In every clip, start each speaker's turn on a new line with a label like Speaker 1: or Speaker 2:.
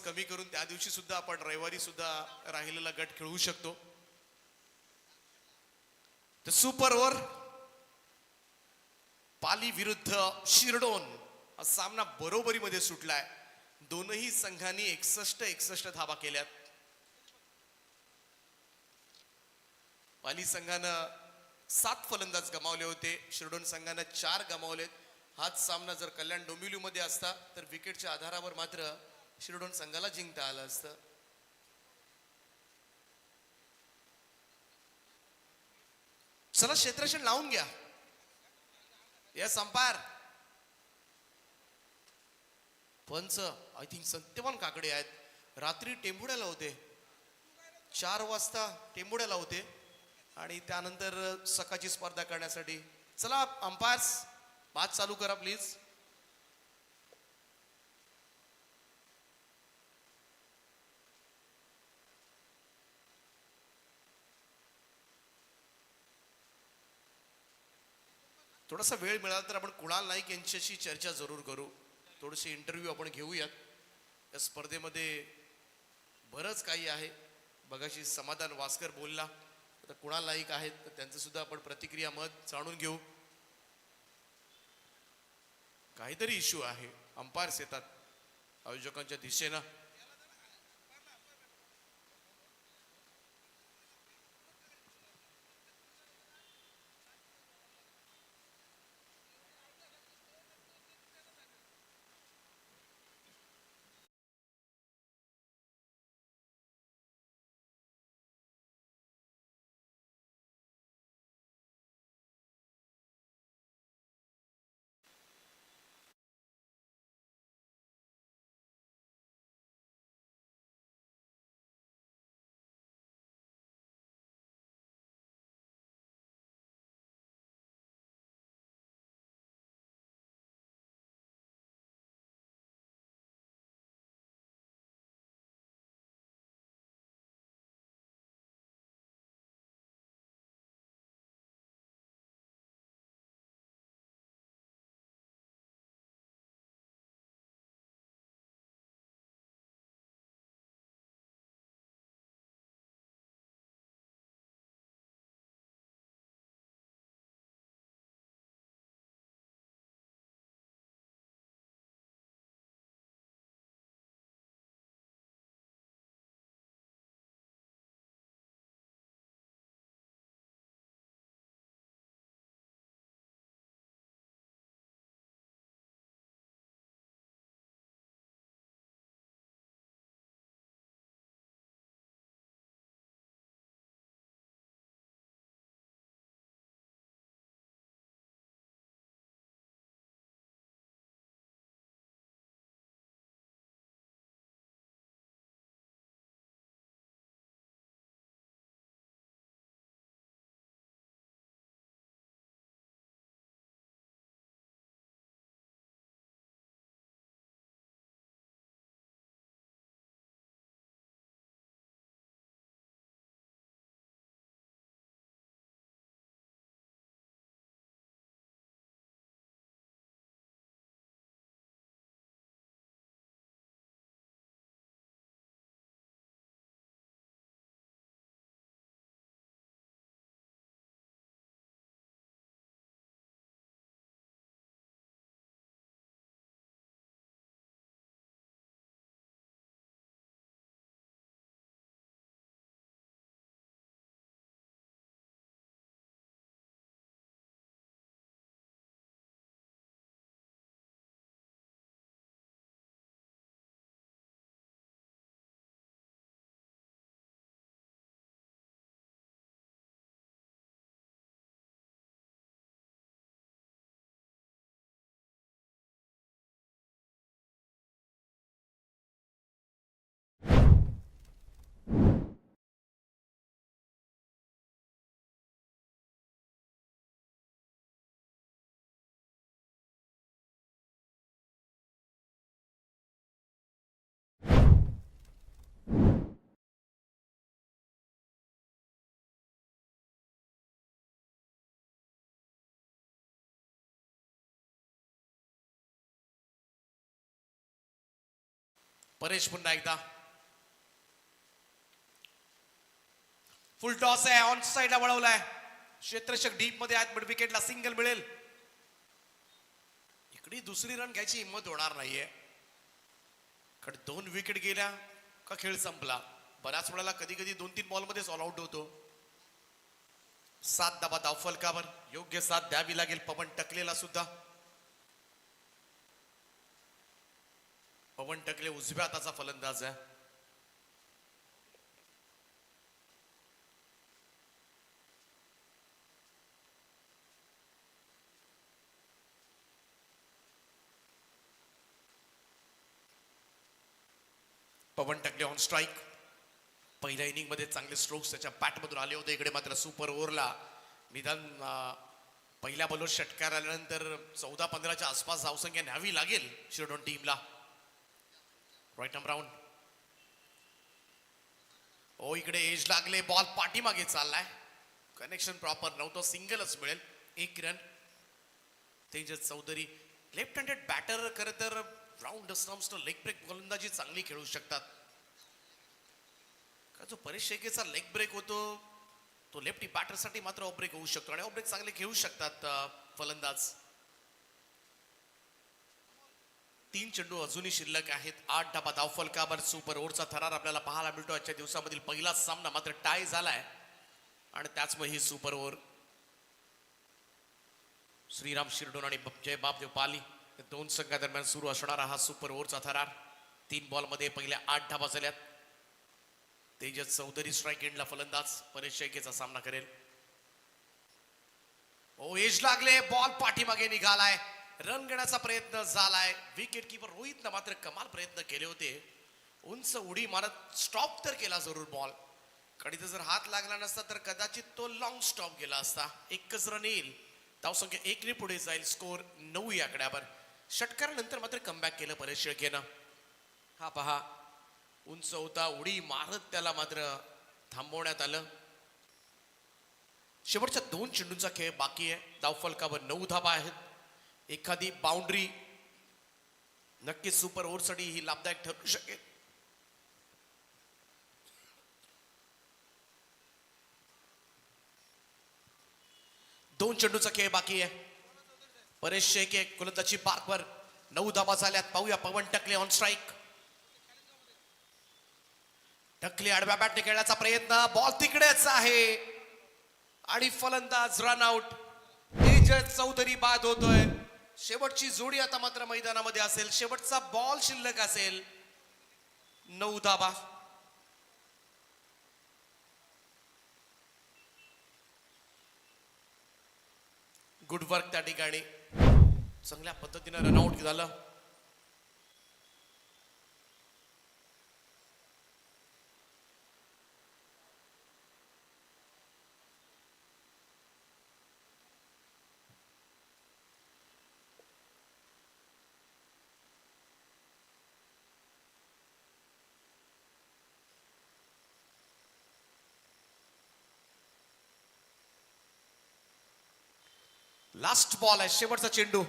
Speaker 1: कमी करून त्या दिवशी सुद्धा आपण रविवारी सुद्धा राहिलेला गट खेळू शकतो. तर सुपर ओव्हर पाली विरुद्ध शिरडोन हा सामना बरोबरीमध्ये सुटलाय. दोनही संघांनी 61 धावा केल्यात. पाली संघानं 7 फलंदाज गमावले होते, शिरडोन संघानं 4 गमावलेत. हाच सामना जर कल्याण डोंबिवलीमध्ये असता तर विकेटच्या आधारावर मात्र शिरडोन संघाला जिंकता आलं असतं. चला क्षेत्ररक्षण लावून घ्या. Yes umpire. पंच आय थिंक सत्यवान काकडे आहेत. रात्री टेंभुड्याला होते, 4 वाजता टेंभुड्याला होते आणि त्यानंतर सकाळची स्पर्धा करण्यासाठी. चला अंपायर्स बाद चालू करा प्लीज. थोडासा वेळ मिळाला तर आपण कुणाल नाईक यांच्याशी चर्चा जरूर करू. थोडेसे इंटरव्ह्यू आपण घेऊयात. या स्पर्धेमध्ये बरंच काही आहे. बघाशी समाधान वास्कर बोलला, आता कुणाल नाईक आहेत तर त्यांचं सुद्धा आपण प्रतिक्रिया मत जाणून घेऊ. काहीतरी इश्यू आहे. अंपायर्स येतात आयोजकांच्या दिशेनं. परेश पुन्हा एकदा फुल टॉस आहे, ऑन साइडला वळवलाय, क्षेत्ररक्षक डीप मध्ये आहेत, मिड विकेटला सिंगल मिळेल. इकडे दुसरी रन घ्यायची हिंमत होणार नाहीये, कारण 2 विकेट गेल्या का खेळ संपला. बऱ्याच वेळेला कधी कधी 2-3 बॉल मध्येच ऑल आउट होतो. 7 धावा धावफलकावर, योग्य साथ द्यावी लागेल पवन टकलेला सुद्धा. पवन टकले उजव्या हाताचा फलंदाज आहे. पवन टकले ऑन स्ट्राईक. पहिल्या इनिंग मध्ये चांगले स्ट्रोक्स त्याच्या बॅटमधून आले होते. इकडे मात्र सुपर ओव्हरला निदान पहिल्या बॉलवर षटकार आल्यानंतर 14-15च्या आसपास धावसंख्या न्यावी लागेल शिरडोन टीमला. Right arm round. ओ इकडे एज लागले, बॉल पाठीमागे चाललाय, कनेक्शन प्रॉपर नव्हतं, सिंगलच मिळेल. 1 run. Tejas Chaudhary left handed batter, खरं तर राऊंड स्टम्प्स लेग ब्रेक गोलंदाजी चांगली खेळू शकतात. का जो परेश शेळकेचा लेग ब्रेक होतो तो लेफ्टी बॅटरसाठी मात्र ऑफ ब्रेक होऊ शकतो आणि ऑफ ब्रेक चांगले खेळू शकतात फलंदाज. 3 चेंडू अजूनही शिल्लक आहेत. 8 धावा धावफलकावर. सुपर ओव्हरचा थरार आपल्याला पाहायला मिळतो. आजच्या दिवसामधील पहिला सामना मात्र टाय झालाय आणि त्याचमुळे ही सुपर ओव्हर. श्रीराम शिरडोन आणि जय बापदेव पाली या 2 संघादरम्यान सुरू असणारा हा सुपर ओव्हरचा थरार. 3 बॉल मध्ये पहिल्या 8 धावा झाल्यात. तेजस चौधरी स्ट्राईक एंडला फलंदाज. परेश शेळकेचा सामना करेल. ओ एज लागले, बॉल पाठीमागे निघालाय, रन घेण्याचा प्रयत्न झालाय. विकेट किपर रोहितनं मात्र कमाल प्रयत्न केले होते. उंच उडी मारत स्टॉप तर केला जरूर बॉल. कडीत जर हात लागला नसता तर कदाचित तो लॉंग स्टॉप गेला असता. 1च रन येईल. धावसंख्या 1 ने पुढे जाईल. स्कोर 9 या आकड्यावर. षटकारानंतर मात्र कमबॅक केलं परेश शेळकेनं. हा पहा, उंच होता, उडी मारत त्याला मात्र थांबवण्यात आलं. शेवटच्या 2 चेंडूंचा खेळ बाकी आहे. धावफलकावर 9 धावा आहेत. एखादी बाउंड्री नक्कीच सुपर ओव्हरसाठी ही लाभदायक ठरू शकेल. दोन चेंडूचा खेळ बाकी आहे. परेश शेळके गोलंदाजी पार्कवर. 9 धावा झाल्यात. पाहूया पवन टकले ऑन स्ट्राईक. टकले आडव्या बॅटने खेळण्याचा प्रयत्न, बॉल तिकडेच आहे आणि फलंदाज रन आउट. तेजस चौधरी बाद होतोय. शेवटची जोडी आता मात्र मैदानामध्ये असेल. शेवटचा बॉल शिल्लक असेल. 9 धावा. गुड वर्क त्या ठिकाणी. चांगल्या पद्धतीने रनआउट झालं. लास्ट बॉल आहे, शेवटचा चेंडू.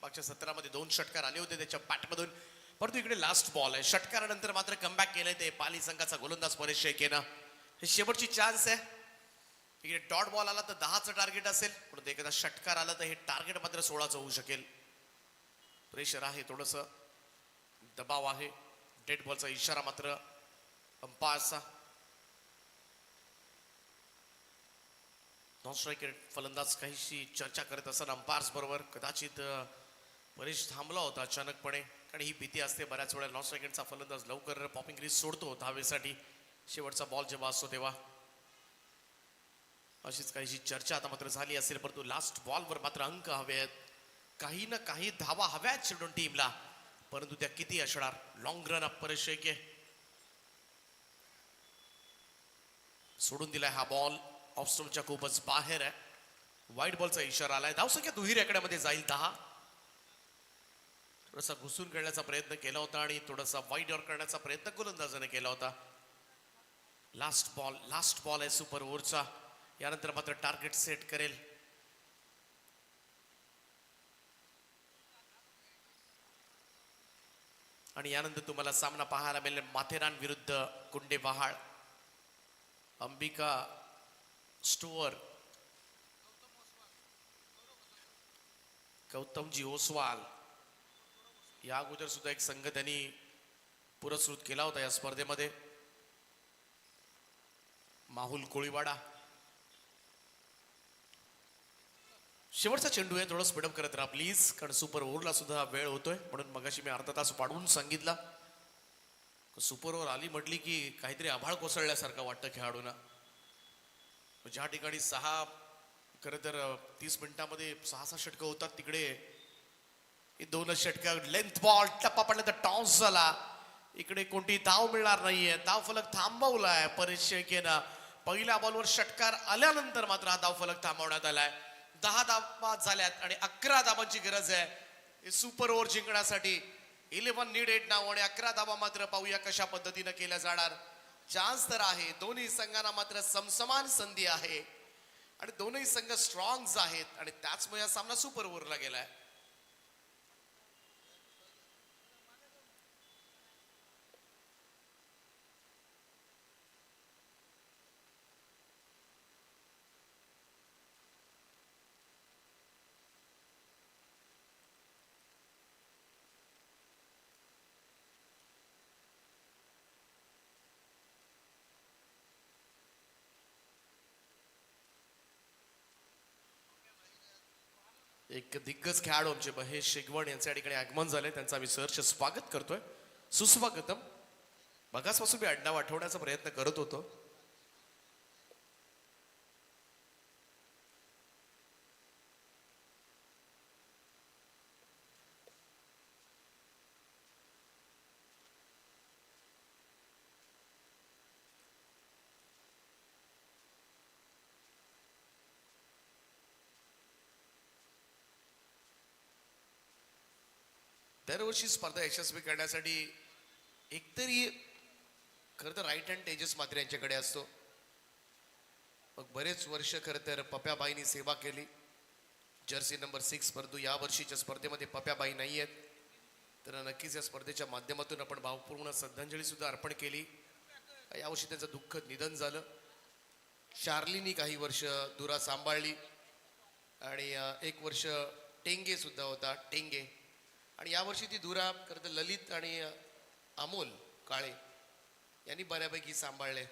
Speaker 1: मागच्या 17 2 षटकार आले होते त्याच्या बॅटमधून, परंतु इकडे लास्ट बॉल आहे. षटकारानंतर मात्र कमबॅक केलंय ते पाली संघाचा गोलंदाज परेश शेळकेनं. हे शेवटची चान्स आहे. इकडे डॉट बॉल आला तर 10चं टार्गेट असेल, परंतु एखादा षटकार आला तर हे टार्गेट मात्र 16चं होऊ शकेल. प्रेशर आहे, थोडस दबाव आहे. डेड बॉलचा इशारा मात्र अंपायरचा. नॉन स्ट्रायकर फलंदाज काहीशी चर्चा करत असताना अंपायर्स बरोबर. कदाचित परेश थांबला होता अचानकपणे, कारण ही भीती असते बऱ्याच वेळा नॉन स्ट्रायकरचा फलंदाज लवकर पॉपिंग क्रीज सोडतो धावेसाठी शेवटचा बॉल जेव्हा असतो तेव्हा. अशीच काहीशी चर्चा आता मात्र झाली असेल, परंतु लास्ट बॉलवर मात्र अंक हवे आहेत. काही ना काही धावा हव्यात शिरडोन टीमला, परंतु त्या किती असणार. Long run up Paresh Shelke. सोडून दिलाय हा बॉल ऑफ स्टंपच्या खूपच बाहेर आहे. वाईट बॉलचा इशारा आलाय. धावसंख्या दुहेरी आकड्यामध्ये जाईल 10. थोडासा घुसून खेळण्याचा प्रयत्न केला होता आणि थोडासा वाईड ऑर करण्याचा प्रयत्न गोलंदाजाने केला होता. लास्ट बॉल आहे सुपर ओव्हरचा. यानंतर मात्र टार्गेट सेट करेल. आणि यानंतर तुम्हाला सामना पाहायला मिळेल माथेरान विरुद्ध कुंडे वहाळ. अंबिका स्टोअर, गौतमजी ओसवाल या अगोदर सुद्धा एक संघ त्यांनी पुरस्कृत केला होता या स्पर्धेमध्ये. माहुल कोळीवाडा. शेवटचा चेंडू आहे. थोडं स्पीडअप करत राहा प्लीज, कारण सुपर ओव्हरला सुद्धा वेळ होतोय. म्हणून मगाशी मी अर्धा तास वाढवून सांगितला. सुपर ओव्हर आली म्हटली की काहीतरी आभाळ कोसळल्यासारखं वाटतं खेळाडूंना. ज्या ठिकाणी 6 खरं तर 30 मिनिटांमध्ये 6 षटकं होतात, तिकडे 2 षटकं. लेंथ बॉल टप्पा पडला तर टॉस झाला. इकडे कोणती धाव मिळणार नाहीये. धाव फलक थांबवलाय परीक्षकेनं. पहिल्या बॉलवर षटकार आल्यानंतर मात्र हा धाव फलक थांबवण्यात आलाय. 10 धावा झाल्यात आणि 11 धावांची गरज आहे सुपर ओव्हर जिंकण्यासाठी. 11 नीड 8 नाव आणि 11 धावा मात्र पाहूया कशा पद्धतीनं केल्या जाणार. चान्स तर आहे. दोन्ही संघांना मात्र समसमान संधी आहे आणि दोन्ही संघ स्ट्रॉंग आहेत आणि त्याचमुळे हा सामना सुपर ओव्हरला गेलाय. एक दिग्गज खेळाडू आमचे महेश शेगवण यांच्या ठिकाणी आगमन झाले. त्यांचं आम्ही सहर्ष स्वागत करतोय. सुस्वागतम. बघाचपासून मी आडनाव आठवण्याचा प्रयत्न करत होतो. दरवर्षी स्पर्धा यशस्वी करण्यासाठी एकतरी खरं तर राईट हँड तेजस म्हात्रे यांच्याकडे असतो. मग बरेच वर्ष खरं तर पप्याबाईंनी सेवा केली. Jersey number 6. परंतु या वर्षीच्या स्पर्धेमध्ये पप्याबाई नाही आहेत. तर नक्कीच या स्पर्धेच्या माध्यमातून आपण भावपूर्ण श्रद्धांजली सुद्धा अर्पण केली. यावर्षी त्यांचं दुःखद निधन झालं. शार्लीनी काही वर्ष दुरा सांभाळली आणि 1 वर्ष टेंगे सुद्धा होता. टेंगे. आणि यावर्षी ती धुरा खरं तर ललित आणि अमोल काळे यांनी बऱ्यापैकी सांभाळले.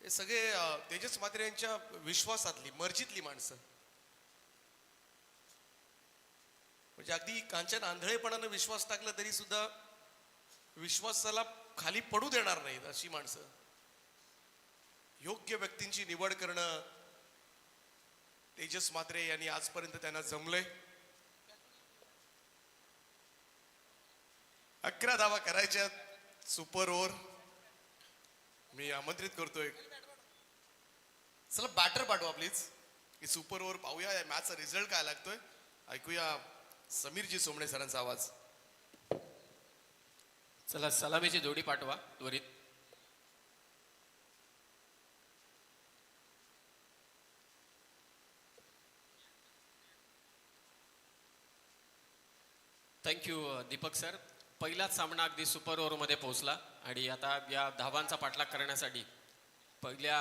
Speaker 1: हे सगळे तेजस म्हात्रे यांच्या विश्वासातली मर्जीतली माणसं. म्हणजे अगदी कांचन आंधळेपणानं विश्वास टाकला तरी सुद्धा विश्वासाला खाली पडू देणार नाहीत अशी माणसं. योग्य व्यक्तींची निवड करणं तेजस म्हात्रे यांनी आजपर्यंत त्यांना जमलंय. 11 धावा करायच्या सुपर ओव्हर. मी आमंत्रित करतोय, चला बॅटर पाठवा प्लीज. ही सुपर ओव्हर पाहूया या मॅचचा रिझल्ट काय लागतोय. ऐकूया समीरजी सोमणे सरांचा आवाज.
Speaker 2: चला सलामीची जोडी पाठवा त्वरित. Thank you Deepak sir. पहिलाच सामना अगदी सुपर ओव्हरमध्ये पोहोचला आणि आता या धावांचा पाठलाग करण्यासाठी पहिल्या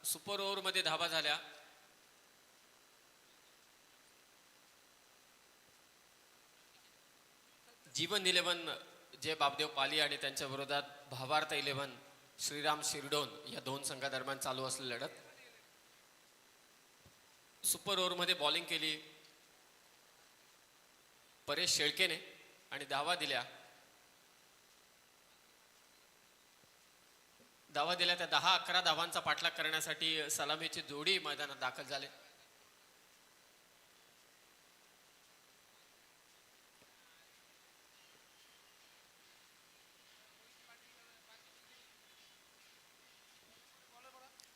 Speaker 2: सुपर ओव्हरमध्ये धावा झाल्या. जीवन 11 जय बाबदेव पाली आणि त्यांच्या विरोधात भावार्थ 11 श्रीराम शिरडोन या 2 संघादरम्यान चालू असलेली लढत. सुपर ओव्हरमध्ये बॉलिंग केली परेश शेळकेने आणि धावा दिल्या त्या 10-11 धावांचा पाठलाग करण्यासाठी सलामीची जोडी मैदानात दाखल झाले.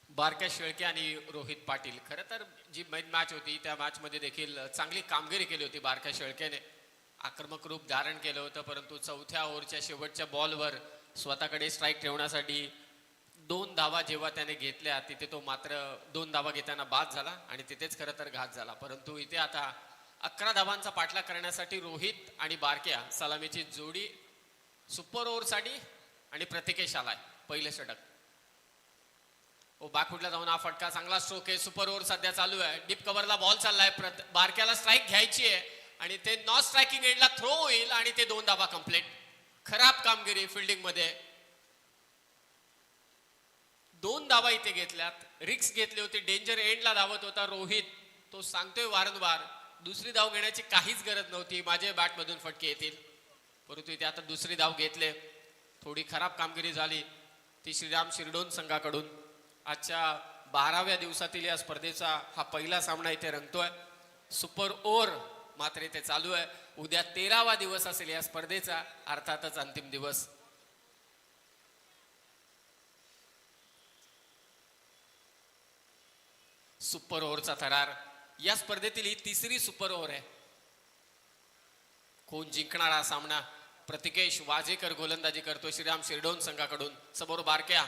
Speaker 2: बारक्या शेळके आणि रोहित पाटील. खरं तर जी मेन मॅच होती त्या मॅचमध्ये देखील चांगली कामगिरी केली होती बारक्या शेळकेने. आक्रमक रूप धारण केलं होतं, परंतु चौथ्या ओव्हरच्या शेवटच्या बॉलवर स्वतःकडे स्ट्राईक ठेवण्यासाठी 2 धावा जेव्हा त्याने घेतल्या तिथे तो मात्र 2 धावा घेताना बाद झाला आणि तिथेच खरं तर घात झाला. परंतु इथे आता 11 धावांचा पाठलाग करण्यासाठी रोहित आणि बारक्या सलामीची जोडी सुपर ओव्हरसाठी आणि प्रत्येकेश आलाय पहिले षटक. बॅकफुटला जाऊन हा फटका, चांगला स्ट्रोक आहे. सुपर ओव्हर सध्या चालू आहे. डीप कव्हरला बॉल चाललाय. बारक्याला स्ट्राईक घ्यायची आहे आणि ते नॉन स्ट्रायकिंग एंडला थ्रो होईल आणि ते 2 धावा कंप्लीट. खराब कामगिरी फिल्डिंग मध्ये. 2 धावा इथे घेतल्यात. रिक्स घेतली होती. डेंजर एंडला धावत होता रोहित. तो सांगतोय वारंवार दुसरी धाव घेण्याची काहीच गरज नव्हती, माझ्या बॅटमधून फटके येतील. परंतु इथे आता दुसरी धाव घेतले. थोडी खराब कामगिरी झाली ती श्रीराम शिरडोन संघाकडून. आजच्या 12व्या दिवसातील या स्पर्धेचा हा पहिला सामना इथे रंगतोय. सुपर ओव्हर मात्र इथे चालू आहे. उद्या 13वा दिवस असेल या स्पर्धेचा, अर्थातच अंतिम दिवस. सुपर ओव्हरचा थरार. या स्पर्धेतील ही तिसरी सुपर ओव्हर आहे. कोण जिंकणार हा सामना? प्रतिकेश वाजेकर गोलंदाजी करतो श्रीराम शिरडोन संघाकडून. समोर बारक्या.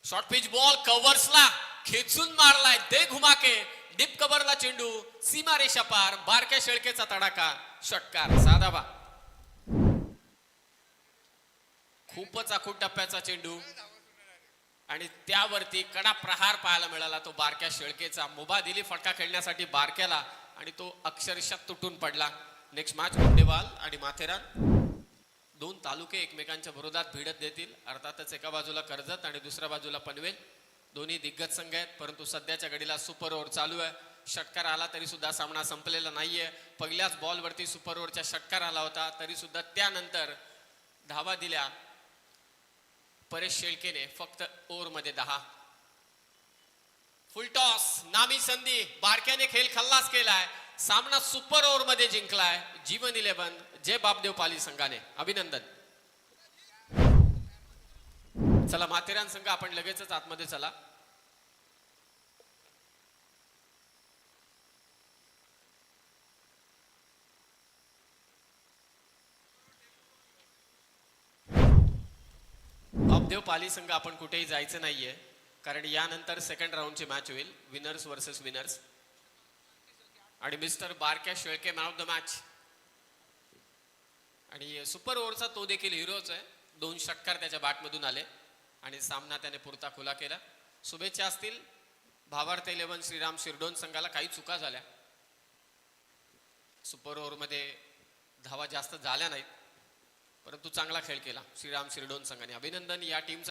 Speaker 2: शॉर्ट पिच बॉल कव्हर्सला खेचून मारलाय. दे घुमाके. डीप कव्हरला चेंडू सीमा रेषा पार. बारक्या शेळकेचा तडाखा. षटकार. साधावा. खूपच आखूड टप्प्याचा चेंडू आणि त्यावरती कडा प्रहार पाहायला मिळाला तो बारक्या शेळकेचा. मुभा दिली फटका खेळण्यासाठी बारक्याला आणि तो अक्षरशः तुटून पडला. नेक्स्ट मॅच मुंडेवाल आणि माथेरान. 2 तालुके एकमेकांच्या विरोधात भिडत देतील. अर्थातच एका बाजूला कर्जत आणि दुसऱ्या बाजूला पनवेल. दोन्ही दिग्गज संघ आहेत, परंतु सध्याच्या घडीला सुपर ओव्हर चालू आहे. षटकार आला तरी सुद्धा सामना संपलेला नाहीये. पहिल्याच बॉलवरती सुपर ओव्हरच्या षटकार आला होता, तरी सुद्धा त्यानंतर धावा दिल्या परेश शेळकेने फक्त ओव्हरमध्ये 10. फुल टॉस. नामी संधी. बारक्याने खेळ खल्लास केलाय. सामना सुपर ओव्हर मध्ये जिंकलाय जीवन 11 जय बापदेव पाली संघाने. अभिनंदन. चला माथेरान संघ आपण लगेचच आतमध्ये चला. बापदेव पाली संघ आपण कुठेही जायचं नाहीये, कारण यानंतर सेकंड राऊंडची मॅच होईल. Winners versus winners. आणि मिस्टर बारक्या Shelke man of the match. आणि सुपर ओव्हरचा तो देखील हिरोच आहे. 2 षटकार त्याच्या बॅटमधून आले आणि सामना त्याने पुरता खुला केला. शुभेच्छा असतील भावार्थ 11 श्रीराम शिरडोन संघाला. काही चुका झाल्या, सुपर ओव्हरमध्ये धावा जास्त झाल्या नाहीत, परंतु चांगला खेळ केला श्रीराम शिरडोन संघाने. अभिनंदन या टीमचं.